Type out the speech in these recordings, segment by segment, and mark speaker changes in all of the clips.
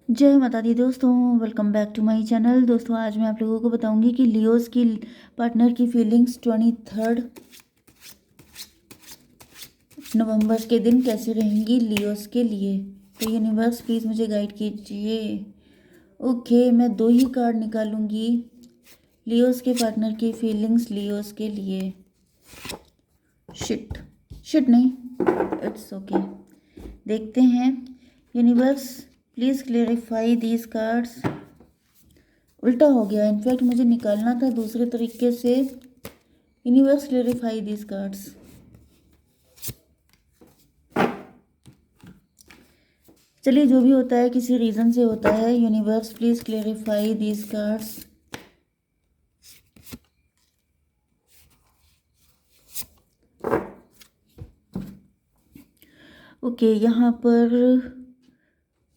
Speaker 1: जय माता दी दोस्तों, welcome back to my channel. दोस्तों आज मैं आप लोगों को बताऊंगी कि लियोस की पार्टनर की फीलिंग्स 23 नवंबर के दिन कैसे रहेंगी लियोस के लिए। तो यूनिवर्स प्लीज़ मुझे गाइड कीजिए। ओके, मैं दो ही कार्ड निकालूंगी लियोस के पार्टनर की फीलिंग्स लियोस के लिए। शिट शिट नहीं, इट्स ओके। देखते हैं। Universe please clarify these cards. उल्टा हो गया, इनफैक्ट मुझे निकालना था दूसरे तरीके से। Universe clarify these cards. चलिए, जो भी होता है किसी रीज़न से होता है। Universe please clarify these cards. Okay, यहाँ पर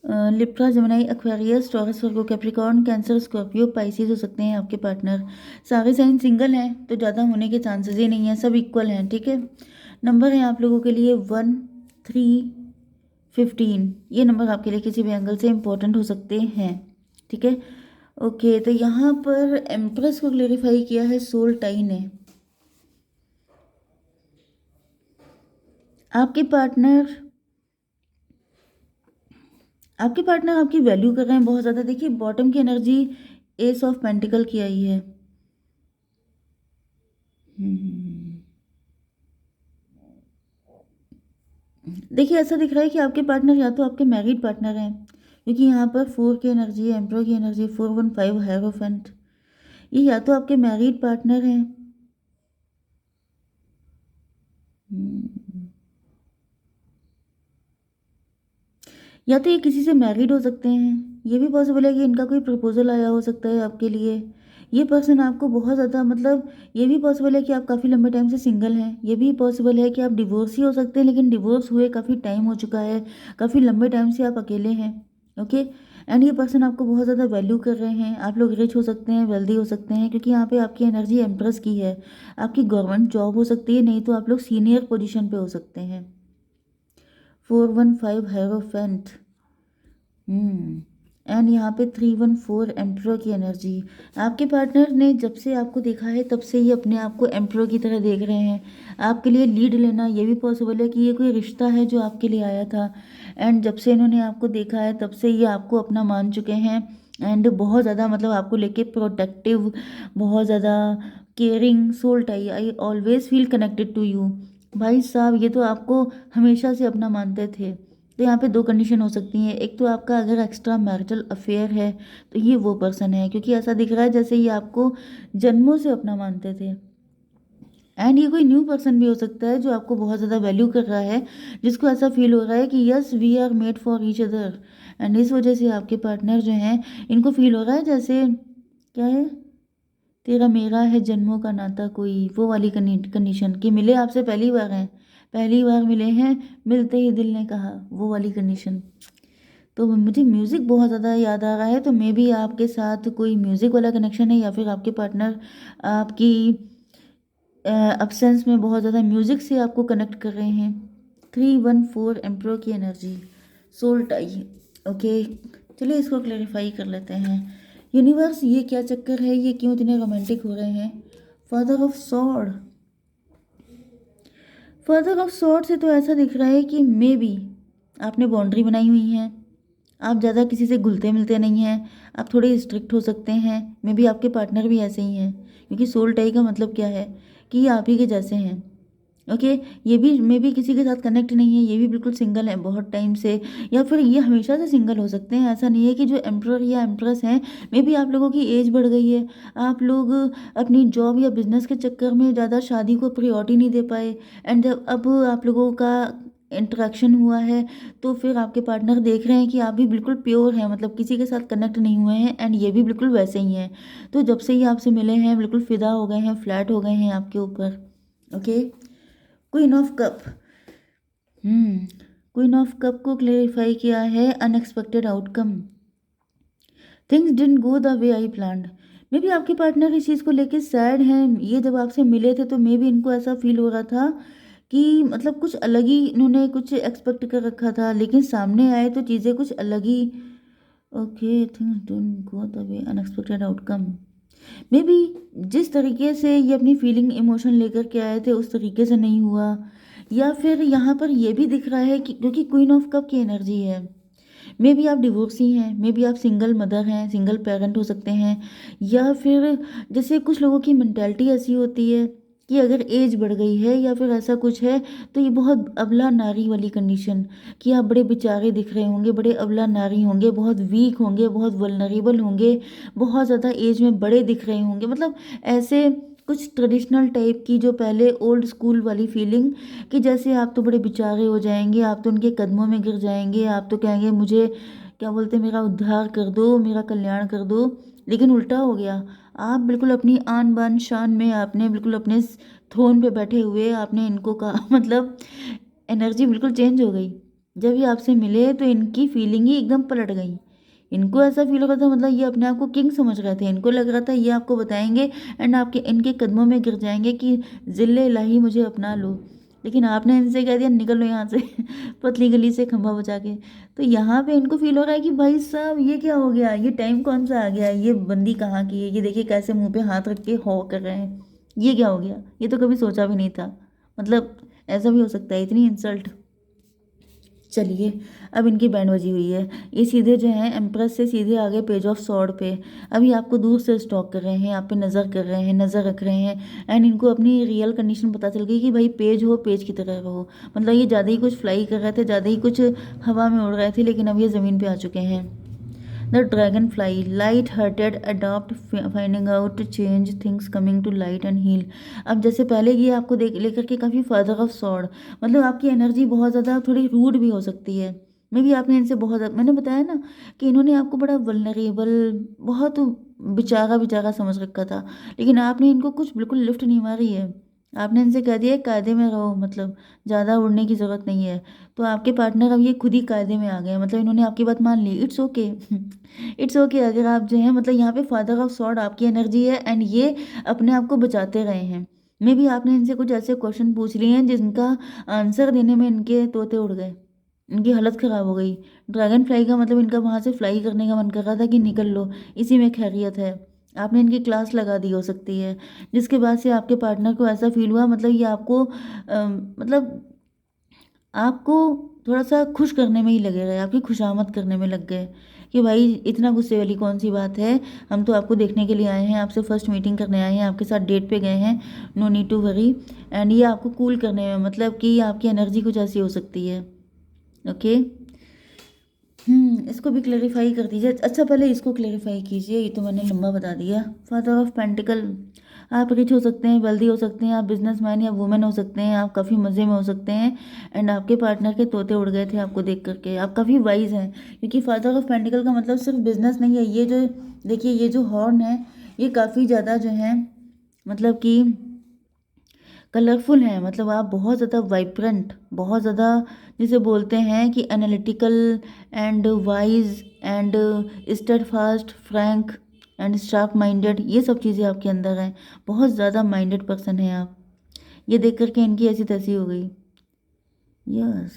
Speaker 1: लिब्रा, जेमिनी, एक्वेरियस, टॉरस, वर्गो, कैप्रिकॉर्न, कैंसर, स्कॉर्पियो, पाइसिस हो सकते हैं आपके पार्टनर। सारे साइन सिंगल हैं तो ज़्यादा होने के चांसेस ही नहीं है, सब इक्वल हैं। ठीक है, नंबर है आप लोगों के लिए 1, 3, 15। ये नंबर आपके लिए किसी भी एंगल से इम्पोर्टेंट हो सकते हैं। ठीक है, ओके। तो यहाँ पर एम्प्रेस को क्लेरिफाई किया है सोल टाई ने। आपके पार्टनर आपकी वैल्यू कर रहे हैं बहुत ज़्यादा। देखिए, बॉटम की एनर्जी एस ऑफ पेंटिकल की आई है। हम्म, देखिए, ऐसा दिख रहा है कि आपके पार्टनर या तो आपके मैरिड पार्टनर हैं, क्योंकि यहाँ पर 4 की एनर्जी है, एम्प्रो की एनर्जी, 415 हायरोफेंट। ये या तो आपके मैरिड पार्टनर हैं। हम्म, या तो ये किसी से मैरिड हो सकते हैं। ये भी पॉसिबल है कि इनका कोई प्रपोजल आया हो सकता है आपके लिए। ये पर्सन आपको बहुत ज़्यादा, मतलब ये भी पॉसिबल है कि आप काफ़ी लंबे टाइम से सिंगल हैं। ये भी पॉसिबल है कि आप डिवोर्स ही हो सकते हैं, लेकिन डिवोर्स हुए काफ़ी टाइम हो चुका है, काफ़ी लंबे टाइम से आप अकेले हैं। ओके, एंड ये पर्सन आपको बहुत ज़्यादा वैल्यू कर रहे हैं। आप लोग रिच हो सकते हैं, वेल्दी हो सकते हैं, क्योंकि यहाँ पे आपकी एनर्जी एम्प्रेस की है। आपकी गवर्नमेंट जॉब हो सकती है, नहीं तो आप लोग सीनियर पोजिशन पे हो सकते हैं। 415 हायरोफेंट। एंड यहाँ पे 314 एम्प्रो की एनर्जी। आपके पार्टनर ने जब से आपको देखा है तब से ही अपने आप को एम्प्रो की तरह देख रहे हैं। आपके लिए लीड लेना ये भी पॉसिबल है कि ये कोई रिश्ता है जो आपके लिए आया था, एंड जब से इन्होंने आपको देखा है तब से ये आपको अपना मान चुके हैं। एंड बहुत ज़्यादा, मतलब आपको लेके प्रोटेक्टिव, बहुत ज़्यादा caring soul tie. I always feel connected to you. भाई साहब, ये तो आपको हमेशा से अपना मानते थे। तो यहाँ पे दो कंडीशन हो सकती हैं। एक तो आपका अगर एक्स्ट्रा मैरिटल अफेयर है तो ये वो पर्सन है, क्योंकि ऐसा दिख रहा है जैसे ये आपको जन्मों से अपना मानते थे। एंड ये कोई न्यू पर्सन भी हो सकता है जो आपको बहुत ज़्यादा वैल्यू कर रहा है, जिसको ऐसा फील हो रहा है कि yes we are made for each other. And इस वजह से आपके पार्टनर जो हैं, इनको फील हो रहा है जैसे, क्या है, तेरा मेरा है जन्मों का नाता कोई, वो वाली कंडीशन कि मिले आपसे पहली बार हैं, पहली बार मिले हैं, मिलते ही दिल ने कहा, वो वाली कंडीशन। तो मुझे म्यूज़िक बहुत ज़्यादा याद आ रहा है, तो मे बी आपके साथ कोई म्यूज़िक वाला कनेक्शन है, या फिर आपके पार्टनर आपकी अब्सेंस में बहुत ज़्यादा म्यूज़िक से आपको कनेक्ट कर रहे हैं। 314 एम्प्रो की एनर्जी, सोल टाई। ओके, चलिए इसको क्लेरिफाई कर लेते हैं। यूनिवर्स, ये क्या चक्कर है, ये क्यों इतने रोमांटिक हो रहे हैं। Father of sword. Father of sword से तो ऐसा दिख रहा है कि मे बी आपने बाउंड्री बनाई हुई है। आप ज़्यादा किसी से घुलते मिलते नहीं हैं। आप थोड़े स्ट्रिक्ट हो सकते हैं। मे बी आपके पार्टनर भी ऐसे ही हैं, क्योंकि सोल टाई का मतलब क्या है कि ये आप ही के जैसे हैं। ओके, ये भी मे बी किसी के साथ कनेक्ट नहीं है, ये भी बिल्कुल सिंगल है बहुत टाइम से, या फिर ये हमेशा से सिंगल हो सकते हैं। ऐसा नहीं है कि जो एम्प्रर या एम्प्रेस हैं, मे बी आप लोगों की एज बढ़ गई है। आप लोग अपनी जॉब या बिजनेस के चक्कर में ज़्यादा शादी को प्रायोरिटी नहीं दे पाए, एंड जब अब आप लोगों का इंटरेक्शन हुआ है तो फिर आपके पार्टनर देख रहे हैं कि आप भी बिल्कुल प्योर हैं, मतलब किसी के साथ कनेक्ट नहीं हुए हैं, एंड ये भी बिल्कुल वैसे ही हैं। तो जब से ही आपसे मिले हैं बिल्कुल फिदा हो गए हैं, फ्लैट हो गए हैं आपके ऊपर। Okay, queen of cup. Queen of cup को क्लेरिफाई किया है unexpected outcome. Things didn't go the way I planned. May be आपके पार्टनर इस चीज़ को लेके सैड हैं। ये जब आपसे मिले थे तो मे बी इनको ऐसा फील हो रहा था कि मतलब कुछ अलग ही इन्होंने कुछ एक्सपेक्ट कर रखा था, लेकिन सामने आए तो चीज़ें कुछ अलग ही okay, things don't go the way, unexpected outcome. Maybe जिस तरीके से ये अपनी फीलिंग इमोशन लेकर के आए थे उस तरीके से नहीं हुआ, या फिर यहाँ पर ये भी दिख रहा है कि क्योंकि क्वीन ऑफ कप की एनर्जी है, मे बी आप डिवोर्सी हैं, मे बी आप सिंगल मदर हैं, सिंगल पेरेंट हो सकते हैं, या फिर जैसे कुछ लोगों की मेंटालिटी ऐसी होती है कि अगर एज बढ़ गई है या फिर ऐसा कुछ है तो ये बहुत अबला नारी वाली कंडीशन, कि आप बड़े बेचारे दिख रहे होंगे, बड़े अबला नारी होंगे, बहुत वीक होंगे, बहुत वल्नरेबल होंगे, बहुत ज़्यादा एज में बड़े दिख रहे होंगे, मतलब ऐसे कुछ ट्रेडिशनल टाइप की जो पहले ओल्ड स्कूल वाली फीलिंग, कि जैसे आप तो बड़े बेचारे हो जाएंगे, आप तो उनके कदमों में गिर जाएंगे, आप तो कहेंगे मुझे क्या बोलते मेरा उद्धार कर दो, मेरा कल्याण कर दो। लेकिन उल्टा हो गया, आप बिल्कुल अपनी आन बान शान में, आपने बिल्कुल अपने थ्रोन पे बैठे हुए आपने इनको कहा मतलब एनर्जी बिल्कुल चेंज हो गई। जब ये आपसे मिले तो इनकी फीलिंग ही एकदम पलट गई। इनको ऐसा फील हो रहा था, मतलब ये अपने आप को किंग समझ रहे थे, इनको लग रहा था ये आपको बताएंगे एंड आपके इनके कदमों में गिर जाएंगे कि जिले इलाही मुझे अपना लो। लेकिन आपने इनसे कह दिया निकल लो यहाँ से पतली गली से खंभा बचा के। तो यहाँ पे इनको फील हो रहा है कि भाई साहब ये क्या हो गया, ये टाइम कौन सा आ गया, ये बंदी कहाँ की है, ये देखिए कैसे मुंह पे हाथ रख के हो कर रहे हैं, ये क्या हो गया, ये तो कभी सोचा भी नहीं था। मतलब ऐसा भी हो सकता है, इतनी इंसल्ट। चलिए, अब इनकी बैंड बजी हुई है, ये सीधे जो है एम्प्रेस से सीधे आगे पेज ऑफ सॉर्ड पे। अभी आपको दूर से स्टॉक कर रहे हैं, आप पे नज़र कर रहे हैं, नज़र रख रहे हैं, एंड इनको अपनी रियल कंडीशन पता चल गई कि भाई पेज हो, पेज की तरह रहो। मतलब ये ज़्यादा ही कुछ फ्लाई कर रहे थे, ज़्यादा ही कुछ हवा में उड़ रहे थे, लेकिन अब ये ज़मीन पे आ चुके हैं। The dragonfly, light-hearted, adopt, finding out change things, coming to light and heal। अब जैसे पहले ये आपको देख लेकर के काफ़ी फादर ऑफ सॉर्ड, मतलब आपकी एनर्जी बहुत ज़्यादा थोड़ी रूड भी हो सकती है। मे भी आपने इनसे बहुत, मैंने बताया ना कि इन्होंने आपको बड़ा वल्नरेबल, बहुत बेचारा बेचारा समझ रखा था, लेकिन आपने इनको कुछ बिल्कुल लिफ्ट नहीं मारी है। आपने इनसे कह दिया कायदे में रहो, मतलब ज़्यादा उड़ने की ज़रूरत नहीं है। तो आपके पार्टनर अब ये खुद ही कायदे में आ गए हैं, मतलब इन्होंने आपकी बात मान ली। इट्स ओके इट्स ओके अगर आप जो है, मतलब यहाँ पे फादर ऑफ सॉर्ड आपकी एनर्जी है एंड ये अपने आप को बचाते रहे हैं। मे भी आपने इनसे कुछ ऐसे क्वेश्चन पूछ लिए हैं जिनका आंसर देने में इनके तोते उड़ गए, इनकी हालत ख़राब हो गई। ड्रैगन फ्लाई का मतलब इनका वहाँ से फ्लाई करने का मन कर रहा था कि निकल लो, इसी में खैरियत है। आपने इनकी क्लास लगा दी हो सकती है, जिसके बाद से आपके पार्टनर को ऐसा फील हुआ, मतलब ये आपको मतलब आपको थोड़ा सा खुश करने में ही लगे गए, आपकी खुशामद करने में लग गए कि भाई इतना गुस्से वाली कौन सी बात है, हम तो आपको देखने के लिए आए हैं, आपसे फर्स्ट मीटिंग करने आए हैं, आपके साथ डेट पे गए हैं, no need to worry. And ये आपको कूल करने में, मतलब कि आपकी एनर्जी कुछ ऐसी हो सकती है। ओके, इसको भी क्लेरिफाई कर दीजिए। अच्छा पहले इसको क्लेरिफाई कीजिए, ये तो मैंने लंबा बता दिया। फादर ऑफ पेंटिकल, आप रिच हो सकते हैं, वेल्दी हो सकते हैं, आप बिजनेसमैन या वुमेन हो सकते हैं, आप काफ़ी मज़े में हो सकते हैं, एंड आपके पार्टनर के तोते उड़ गए थे आपको देख करके। आप काफ़ी वाइज हैं, क्योंकि फादर ऑफ पेंटिकल का मतलब सिर्फ बिजनेस नहीं है। ये जो देखिए, ये जो हॉर्न है ये काफ़ी ज़्यादा जो है, मतलब कि कलरफुल हैं, मतलब आप बहुत ज़्यादा वाइब्रेंट, बहुत ज़्यादा जिसे बोलते हैं कि analytical and wise and steadfast, Frank and sharp minded, ये सब चीज़ें आपके अंदर हैं। बहुत ज़्यादा माइंडेड पर्सन हैं आप, ये देख करके इनकी ऐसी तैसी हो गई। यस,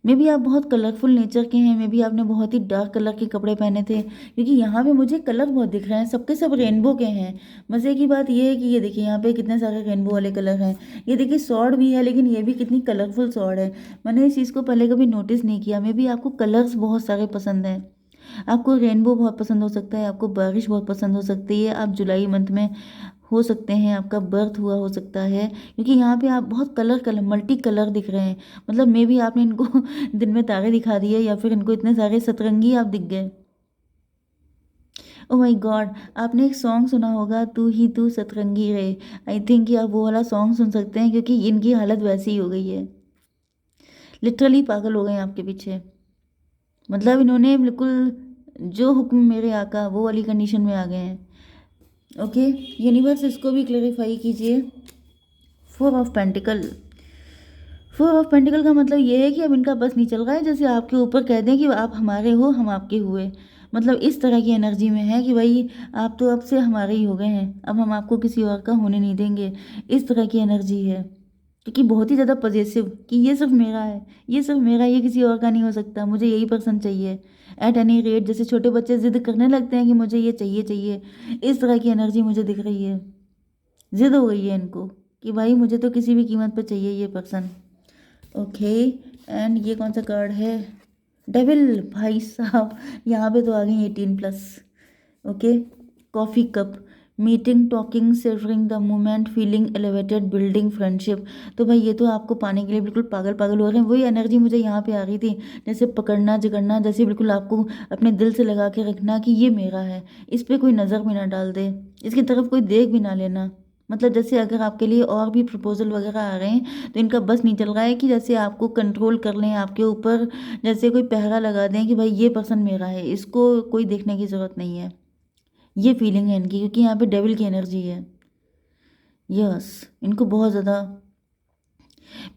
Speaker 1: मे बी आप बहुत कलरफुल नेचर के हैं, मे बी आपने बहुत ही डार्क कलर के कपड़े पहने थे, क्योंकि यहाँ पे मुझे कलर बहुत दिख रहे हैं, सबके सब रेनबो के हैं। मज़े की बात ये है कि ये देखिए यहाँ पे कितने सारे रेनबो वाले कलर हैं। ये देखिए सॉर्ड भी है, लेकिन ये भी कितनी कलरफुल सॉर्ड है। मैंने इस चीज़ को पहले कभी नोटिस नहीं किया। मे बी आपको कलर्स बहुत सारे पसंद हैं, आपको रेनबो बहुत पसंद हो सकता है, आपको बारिश बहुत पसंद हो सकती है, आप जुलाई मंथ में हो सकते हैं, आपका बर्थ हुआ हो सकता है, क्योंकि यहाँ पे आप बहुत कलर कलर मल्टी कलर दिख रहे हैं। मतलब मे भी आपने इनको दिन में तारे दिखा दिए, या फिर इनको इतने सारे सतरंगी आप दिख गए। ओ माय गॉड, आपने एक सॉन्ग सुना होगा, तू ही तू सतरंगी रे। आई थिंक कि आप वो वाला सॉन्ग सुन सकते हैं, क्योंकि इनकी हालत वैसी ही हो गई है, लिटरली पागल हो गए हैं आपके पीछे। मतलब इन्होंने बिल्कुल जो हुक्म मेरे आका वो वाली कंडीशन में आ गए हैं। ओके, यूनिवर्स इसको भी क्लेरिफाई कीजिए। Four of pentacle, four of pentacle का मतलब ये है कि अब इनका बस नहीं चल रहा है, जैसे आपके ऊपर कह दें कि आप हमारे हो, हम आपके हुए। मतलब इस तरह की एनर्जी में है कि भाई आप तो अब से हमारे ही हो गए हैं, अब हम आपको किसी और का होने नहीं देंगे। इस तरह की एनर्जी है, क्योंकि बहुत ही ज़्यादा पजेसिव कि ये सिर्फ मेरा है, ये सिर्फ मेरा, ये किसी और का नहीं हो सकता, मुझे यही पर्सन चाहिए। At any rate. जैसे छोटे बच्चे जिद करने लगते हैं कि मुझे ये चाहिए चाहिए, इस तरह की एनर्जी मुझे दिख रही है। जिद हो गई है इनको कि भाई मुझे तो किसी भी कीमत पर चाहिए ये पर्सन। ओके, एंड ये कौन सा कार्ड है? डेविल। भाई साहब यहाँ पे तो आ गई 18+। Okay, coffee cup, meeting, talking, savouring the moment, feeling elevated, building friendship. तो भाई ये तो आपको पाने के लिए बिल्कुल पागल पागल हो रहे हैं। वही एनर्जी मुझे यहाँ पे आ रही थी, जैसे पकड़ना जकड़ना, जैसे बिल्कुल आपको अपने दिल से लगा के रखना कि ये मेरा है, इस पर कोई नज़र भी ना डाल दे, इसकी तरफ कोई देख भी ना लेना। मतलब जैसे अगर आपके लिए और भी प्रपोजल वगैरह आ रहे हैं तो इनका बस नहीं चल रहा है कि जैसे आपको कंट्रोल कर लें, आपके ऊपर जैसे कोई पहरा लगा दें कि भाई ये पर्सन मेरा है, इसको कोई देखने की ज़रूरत नहीं है। ये फीलिंग है इनकी, क्योंकि यहाँ पे डेविल की एनर्जी है। यस, इनको बहुत ज़्यादा,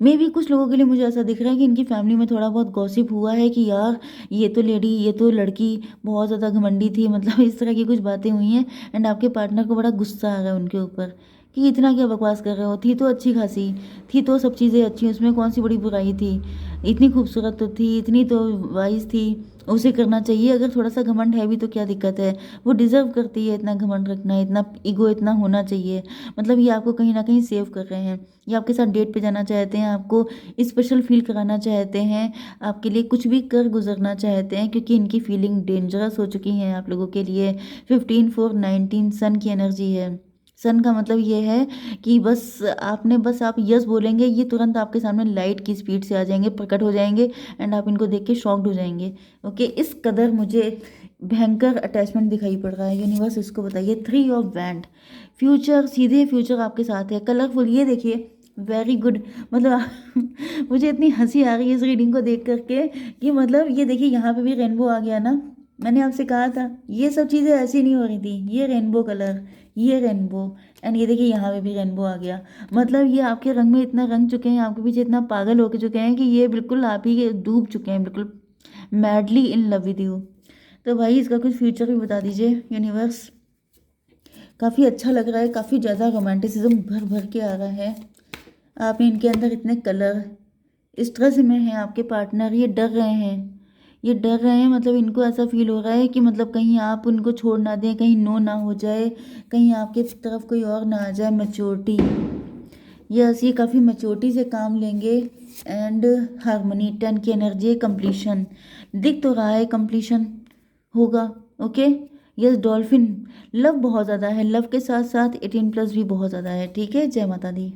Speaker 1: मे भी कुछ लोगों के लिए मुझे ऐसा दिख रहा है कि इनकी फैमिली में थोड़ा बहुत गॉसिप हुआ है कि यार ये तो लेडी, ये तो लड़की बहुत ज़्यादा घमंडी थी, मतलब इस तरह की कुछ बातें हुई हैं। एंड आपके पार्टनर को बड़ा गुस्सा आ रहा है उनके ऊपर कि इतना क्या बकवास कर रहे हो, थी तो अच्छी खासी, थी तो सब चीज़ें अच्छी, उसमें कौन सी बड़ी बुराई थी, इतनी खूबसूरत तो थी, इतनी तो वाइज थी, उसे करना चाहिए। अगर थोड़ा सा घमंड है भी तो क्या दिक्कत है, वो डिज़र्व करती है इतना घमंड रखना, इतना ईगो इतना होना चाहिए। मतलब ये आपको कहीं ना कहीं सेव कर रहे हैं, ये आपके साथ डेट पे जाना चाहते हैं, आपको स्पेशल फील कराना चाहते हैं, आपके लिए कुछ भी कर गुजरना चाहते हैं, क्योंकि इनकी फीलिंग डेंजरस हो चुकी है आप लोगों के लिए। 15/4/19 सन की एनर्जी है। सन का मतलब ये है कि बस आपने बस आप यस बोलेंगे, ये तुरंत आपके सामने लाइट की स्पीड से आ जाएंगे, प्रकट हो जाएंगे, एंड आप इनको देख के शॉक्ड हो जाएंगे। ओके, इस कदर मुझे भयंकर अटैचमेंट दिखाई पड़ रहा है। यूनिवर्स इसको बताइए। 3 ऑफ वैंड, फ्यूचर, सीधे फ्यूचर आपके साथ है, कलरफुल। ये देखिए, वेरी गुड। मतलब मुझे इतनी हंसी आ रही है इस रीडिंग को देख करके कि मतलब ये देखिए यहाँ पे भी रेनबो आ गया ना। मैंने आपसे कहा था ये सब चीज़ें ऐसी नहीं हो रही थी, ये रेनबो कलर, ये रेनबो, एंड ये देखिए यहाँ पे भी रेनबो आ गया। मतलब ये आपके रंग में इतना रंग चुके हैं, आपके पीछे इतना पागल होके चुके हैं कि ये बिल्कुल आप ही के डूब चुके हैं, बिल्कुल madly in love with you. तो भाई इसका कुछ फ्यूचर भी बता दीजिए यूनिवर्स। काफ़ी अच्छा लग रहा है, काफ़ी ज़्यादा रोमांटिसिज्म भर भर के आ रहा है। आपने इनके अंदर इतने कलर, स्ट्रेस में हैं आपके पार्टनर, ये डर रहे हैं, ये डर रहे हैं। मतलब इनको ऐसा फील हो रहा है कि मतलब कहीं आप उनको छोड़ ना दें, कहीं नो ना हो जाए, कहीं आपके तरफ कोई और ना आ जाए। मैच्योरिटी, यस, ये काफ़ी मैच्योरिटी से काम लेंगे। एंड हारमोनी, 10 की एनर्जी है। कंप्लीशन दिख तो रहा है, कंप्लीशन होगा। ओके, यस, डॉल्फिन, लव बहुत ज़्यादा है, लव के साथ साथ 18+ भी बहुत ज़्यादा है। ठीक है, जय माता दी।